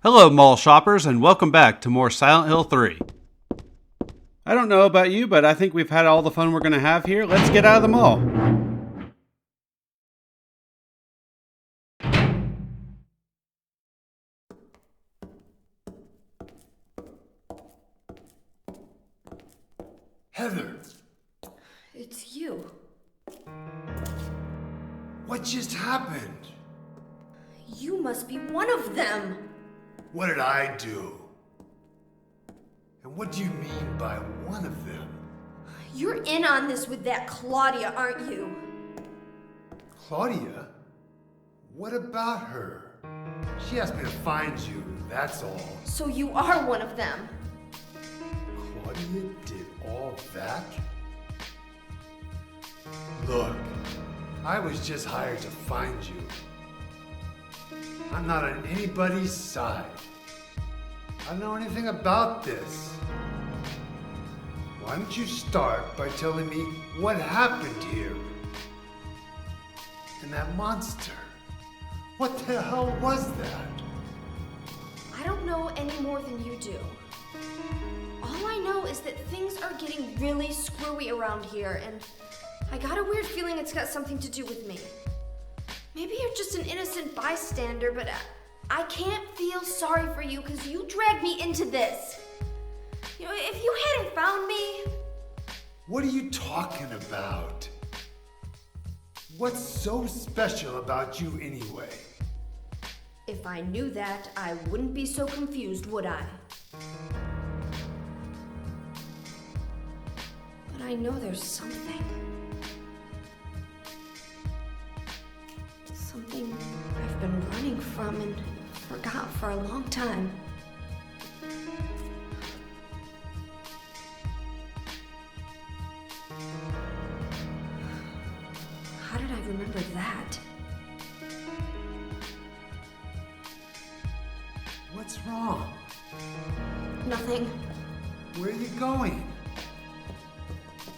Hello, mall shoppers, and welcome back to more Silent Hill 3. I don't know about you, but I think we've had all the fun we're going to have here. Let's get out of the mall. Heather, It's you. what just happened? You must be one of them. What did I do? And what do you mean by one of them? You're in on this with that Claudia, aren't you? Claudia? What about her? She asked me to find you, that's all. So you are one of them. Claudia did all that? Look, I was just hired to find you. I'm not on anybody's side. I don't know anything about this. Why don't you start by telling me what happened here? And that monster, what the hell was that? I don't know any more than you do. All I know is that things are getting really screwy around here, and I got a weird feeling it's got something to do with me. Maybe you're just an innocent bystander, but I can't feel sorry for you because you dragged me into this. You know, if you hadn't found me... What are you talking about? What's so special about you anyway? If I knew that, I wouldn't be so confused, would I? But I know there's something. Something I've been running from and forgot for a long time. How did I remember that? What's wrong? Nothing. Where are you going?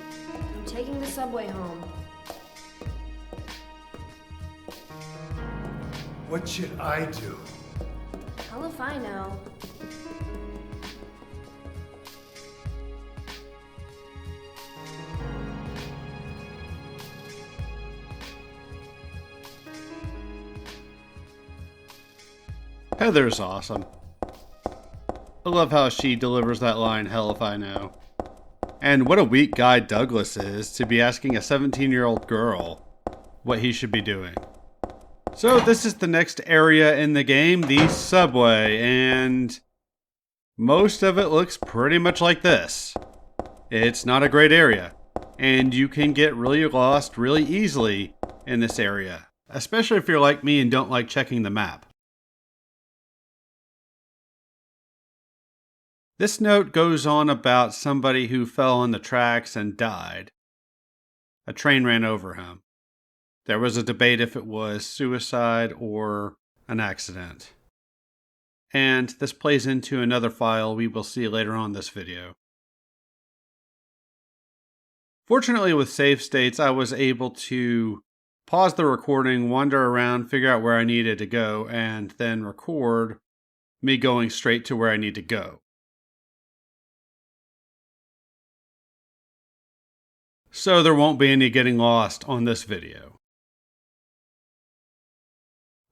I'm taking the subway home. What should I do? Hell if I know. Heather's awesome. I love how she delivers that line, hell if I know. And what a weak guy Douglas is to be asking a 17-year-old girl what he should be doing. So this is the next area in the game, the subway, and most of it looks pretty much like this. It's not a great area, and you can get really lost really easily in this area, especially if you're like me and don't like checking the map. This note goes on about somebody who fell on the tracks and died. A train ran over him. There was a debate if it was suicide or an accident. And this plays into another file we will see later on in this video. Fortunately, with save states, I was able to pause the recording, wander around, figure out where I needed to go, and then record me going straight to where I need to go. So there won't be any getting lost on this video.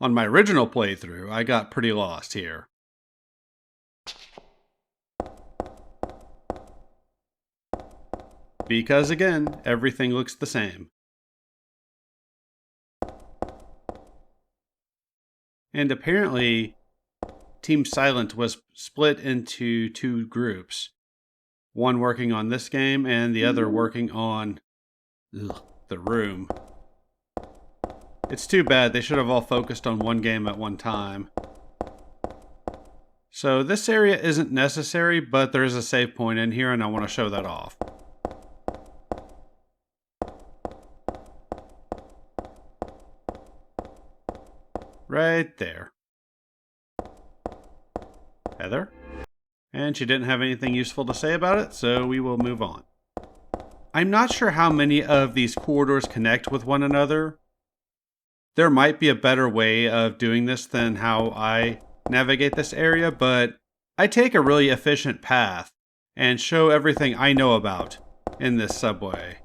On my original playthrough, I got pretty lost here. Because again, everything looks the same. And apparently, Team Silent was split into two groups. One working on this game and the other working on The Room. It's too bad, they should have all focused on one game at one time. So this area isn't necessary, but there is a save point in here and I want to show that off. Right there. Heather? And she didn't have anything useful to say about it, so we will move on. I'm not sure how many of these corridors connect with one another. There might be a better way of doing this than how I navigate this area, but I take a really efficient path and show everything I know about in this subway.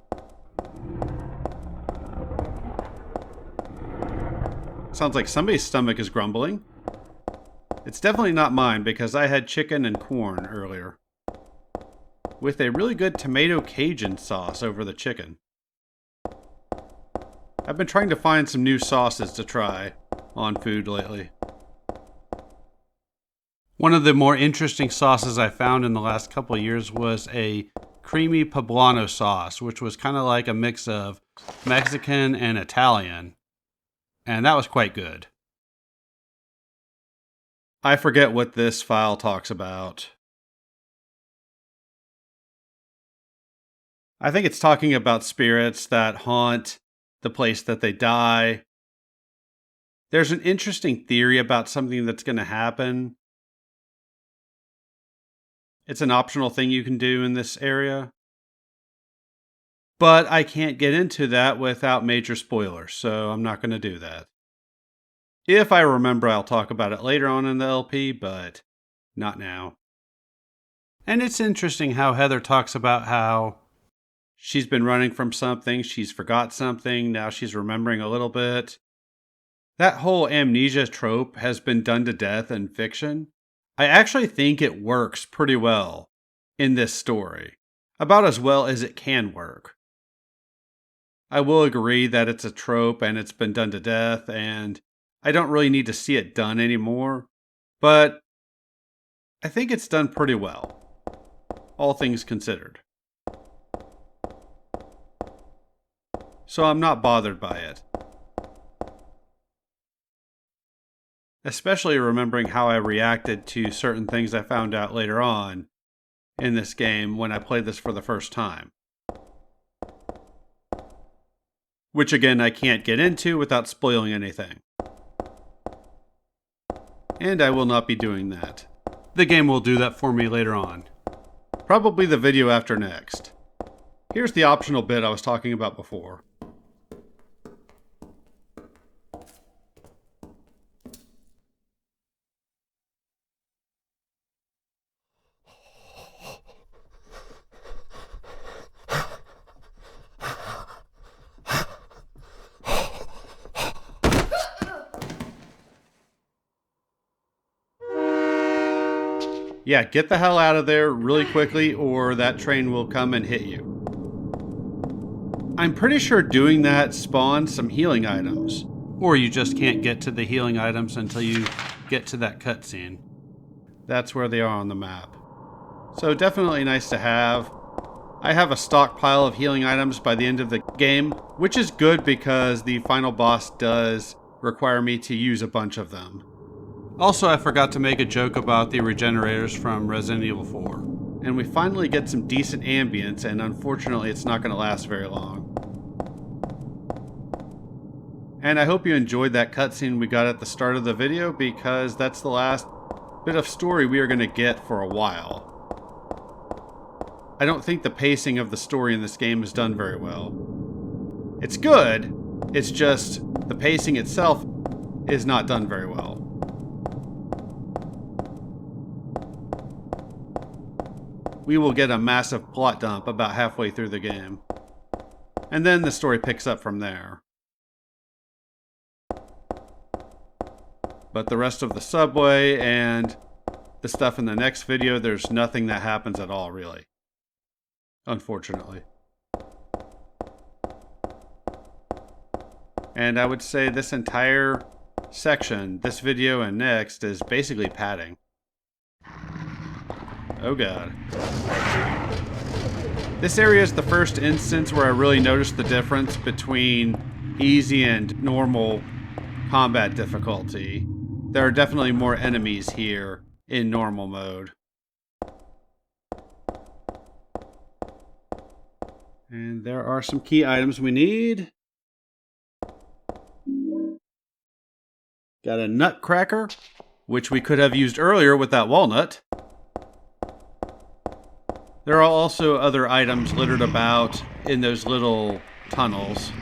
Sounds like somebody's stomach is grumbling. It's definitely not mine because I had chicken and corn earlier, with a really good tomato Cajun sauce over the chicken. I've been trying to find some new sauces to try on food lately. One of the more interesting sauces I found in the last couple of years was a creamy poblano sauce, which was kind of like a mix of Mexican and Italian. And that was quite good. I forget what this file talks about. I think it's talking about spirits that haunt the place that they die. There's an interesting theory about something that's going to happen. It's an optional thing you can do in this area. But I can't get into that without major spoilers, so I'm not going to do that. If I remember, I'll talk about it later on in the LP, but not now. And it's interesting how Heather talks about how she's been running from something, she's forgot something, now she's remembering a little bit. That whole amnesia trope has been done to death in fiction. I actually think it works pretty well in this story, about as well as it can work. I will agree that it's a trope and it's been done to death, and I don't really need to see it done anymore, but I think it's done pretty well, all things considered. So I'm not bothered by it. Especially remembering how I reacted to certain things I found out later on in this game when I played this for the first time. Which again, I can't get into without spoiling anything. And I will not be doing that. The game will do that for me later on. Probably the video after next. Here's the optional bit I was talking about before. Yeah, get the hell out of there really quickly or that train will come and hit you. I'm pretty sure doing that spawns some healing items. Or you just can't get to the healing items until you get to that cutscene. That's where they are on the map. So definitely nice to have. I have a stockpile of healing items by the end of the game, which is good because the final boss does require me to use a bunch of them. Also, I forgot to make a joke about the regenerators from Resident Evil 4. And we finally get some decent ambience, and unfortunately it's not going to last very long. And I hope you enjoyed that cutscene we got at the start of the video, because that's the last bit of story we are going to get for a while. I don't think the pacing of the story in this game is done very well. It's good, it's just the pacing itself is not done very well. We will get a massive plot dump about halfway through the game. And then the story picks up from there. But the rest of the subway and the stuff in the next video, there's nothing that happens at all, really. Unfortunately. And I would say this entire section, this video and next, is basically padding. Oh god. This area is the first instance where I really noticed the difference between easy and normal combat difficulty. There are definitely more enemies here in normal mode. And there are some key items we need. Got a nutcracker, which we could have used earlier with that walnut. There are also other items littered about in those little tunnels.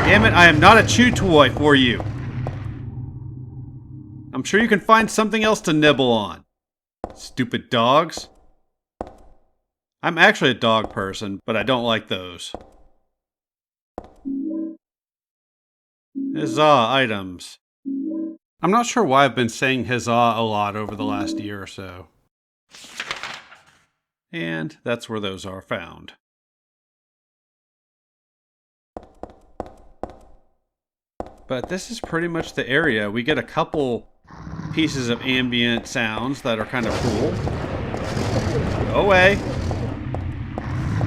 Damn it, I am not a chew toy for you. I'm sure you can find something else to nibble on. Stupid dogs. I'm actually a dog person, but I don't like those. Huzzah items. I'm not sure why I've been saying huzzah a lot over the last year or so. And that's where those are found. But this is pretty much the area. We get a couple pieces of ambient sounds that are kind of cool. Go away.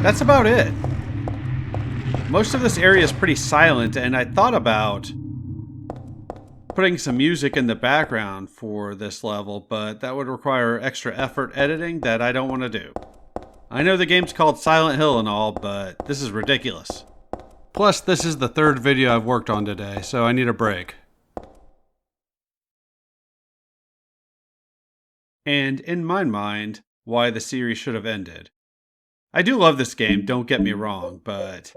That's about it. Most of this area is pretty silent, and I thought about putting some music in the background for this level, but that would require extra effort editing that I don't want to do. I know the game's called Silent Hill and all, but this is ridiculous. Plus, this is the third video I've worked on today, so I need a break. And in my mind, why the series should have ended. I do love this game, don't get me wrong, but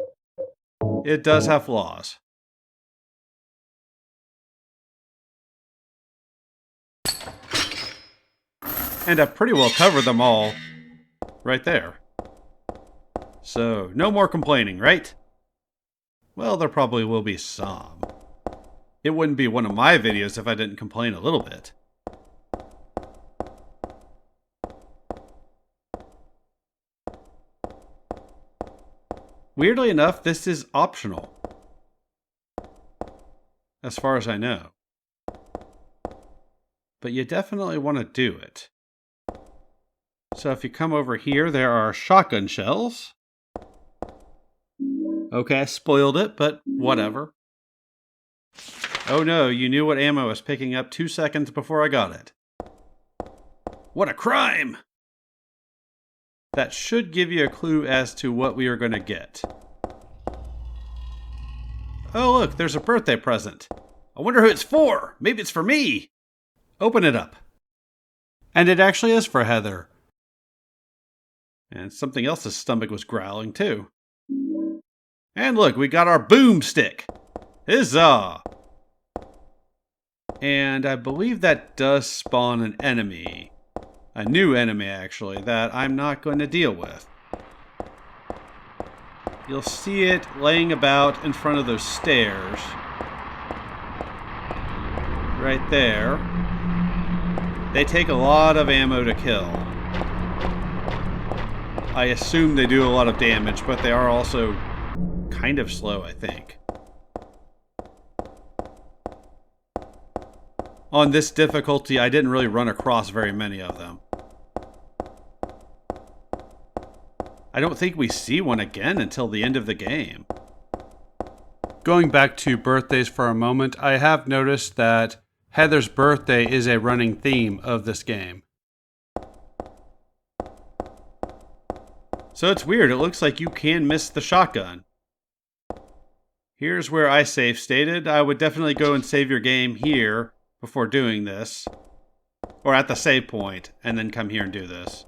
it does have flaws. And I've pretty well covered them all right there. So, no more complaining, right? Well, there probably will be some. It wouldn't be one of my videos if I didn't complain a little bit. Weirdly enough, this is optional. As far as I know. But you definitely want to do it. So if you come over here, there are shotgun shells. Okay, I spoiled it, but whatever. Oh no, you knew what ammo I was picking up 2 seconds before I got it. What a crime! That should give you a clue as to what we are going to get. Oh look, there's a birthday present. I wonder who it's for. Maybe it's for me. Open it up. And it actually is for Heather. And something else's stomach was growling too. And look, we got our boomstick. Huzzah! And I believe that does spawn an enemy. A new enemy, actually, that I'm not going to deal with. You'll see it laying about in front of those stairs. Right there. They take a lot of ammo to kill. I assume they do a lot of damage, but they are also kind of slow, I think. On this difficulty, I didn't really run across very many of them. I don't think we see one again until the end of the game. Going back to birthdays for a moment, I have noticed that Heather's birthday is a running theme of this game. So it's weird, it looks like you can miss the shotgun. Here's where I save stated. I would definitely go and save your game here before doing this. Or at the save point, and then come here and do this.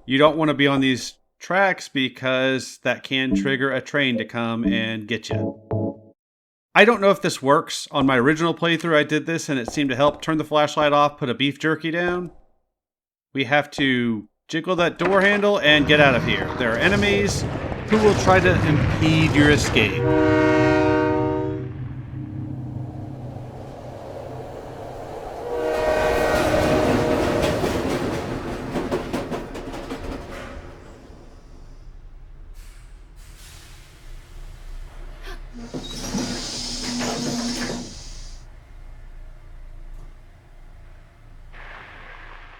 You don't want to be on these tracks because that can trigger a train to come and get you. I don't know if this works. On my original playthrough I did this and it seemed to help. Turn the flashlight off, put a beef jerky down. We have to jiggle that door handle and get out of here. There are enemies who will try to impede your escape.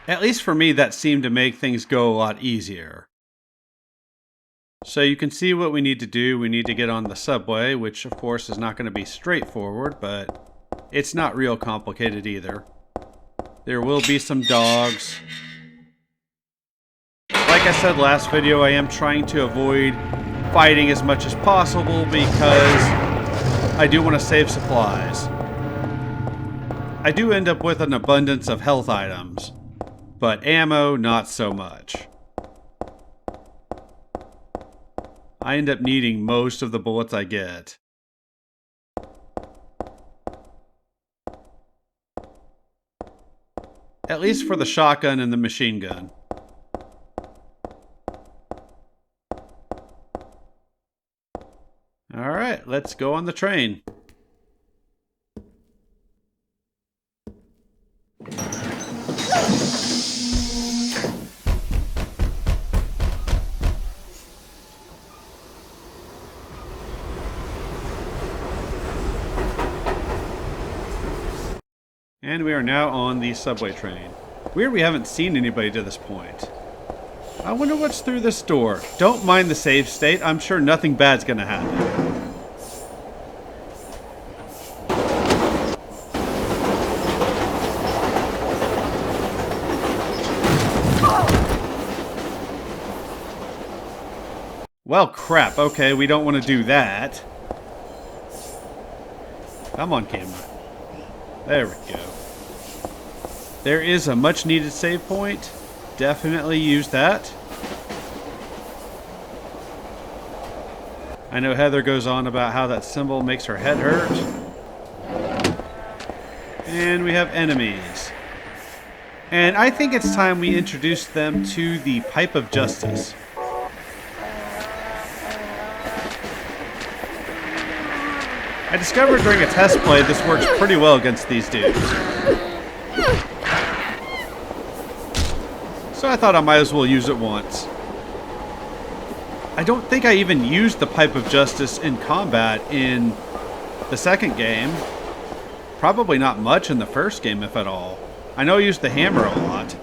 At least for me, that seemed to make things go a lot easier. So you can see what we need to do. We need to get on the subway, which of course is not going to be straightforward, but it's not real complicated either. There will be some dogs. Like I said last video, I am trying to avoid fighting as much as possible because I do want to save supplies. I do end up with an abundance of health items, but ammo, not so much. I end up needing most of the bullets I get. At least for the shotgun and the machine gun. Alright, let's go on the train. And we are now on the subway train. Weird we haven't seen anybody to this point. I wonder what's through this door. Don't mind the save state. I'm sure nothing bad's gonna happen. Well, crap. Okay, we don't want to do that. Come on, camera. There we go. There is a much needed save point. Definitely use that. I know Heather goes on about how that symbol makes her head hurt. And we have enemies. And I think it's time we introduce them to the Pipe of Justice. I discovered during a test play this works pretty well against these dudes. So I thought I might as well use it once. I don't think I even used the Pipe of Justice in combat in the second game. Probably not much in the first game, if at all. I know I used the hammer a lot.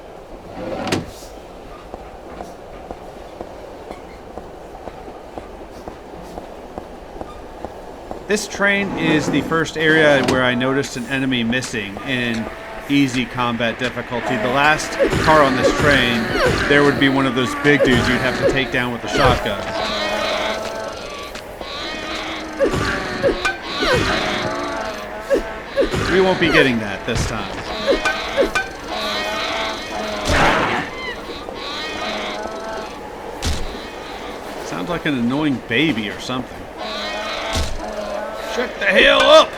This train is the first area where I noticed an enemy missing in easy combat difficulty. The last car on this train, there would be one of those big dudes you'd have to take down with a shotgun. We won't be getting that this time. Sounds like an annoying baby or something. Shut the hell up!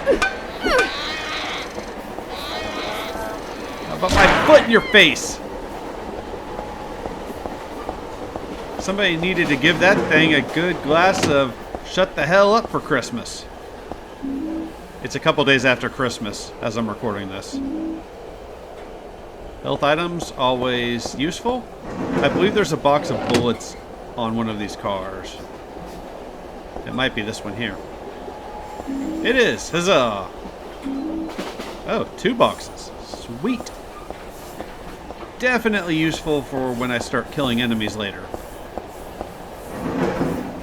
How about my foot in your face? Somebody needed to give that thing a good glass of shut the hell up for Christmas. It's a couple days after Christmas as I'm recording this. Health items, always useful. I believe there's a box of bullets on one of these cars. It might be this one here. It is! Huzzah! Oh, 2 boxes. Sweet. Definitely useful for when I start killing enemies later.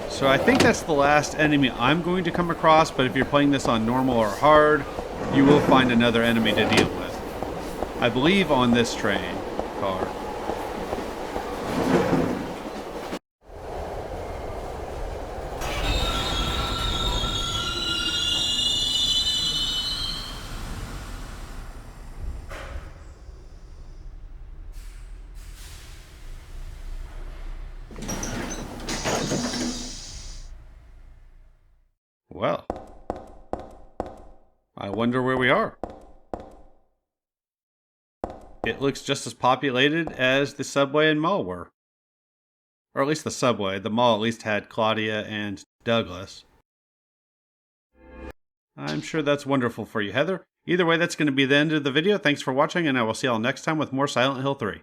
So I think that's the last enemy I'm going to come across, but if you're playing this on normal or hard, you will find another enemy to deal with. I believe on this train car. Well, I wonder where we are. It looks just as populated as the subway and mall were. Or at least the subway. The mall at least had Claudia and Douglas. I'm sure that's wonderful for you, Heather. Either way, that's going to be the end of the video. Thanks for watching, and I will see y'all next time with more Silent Hill 3.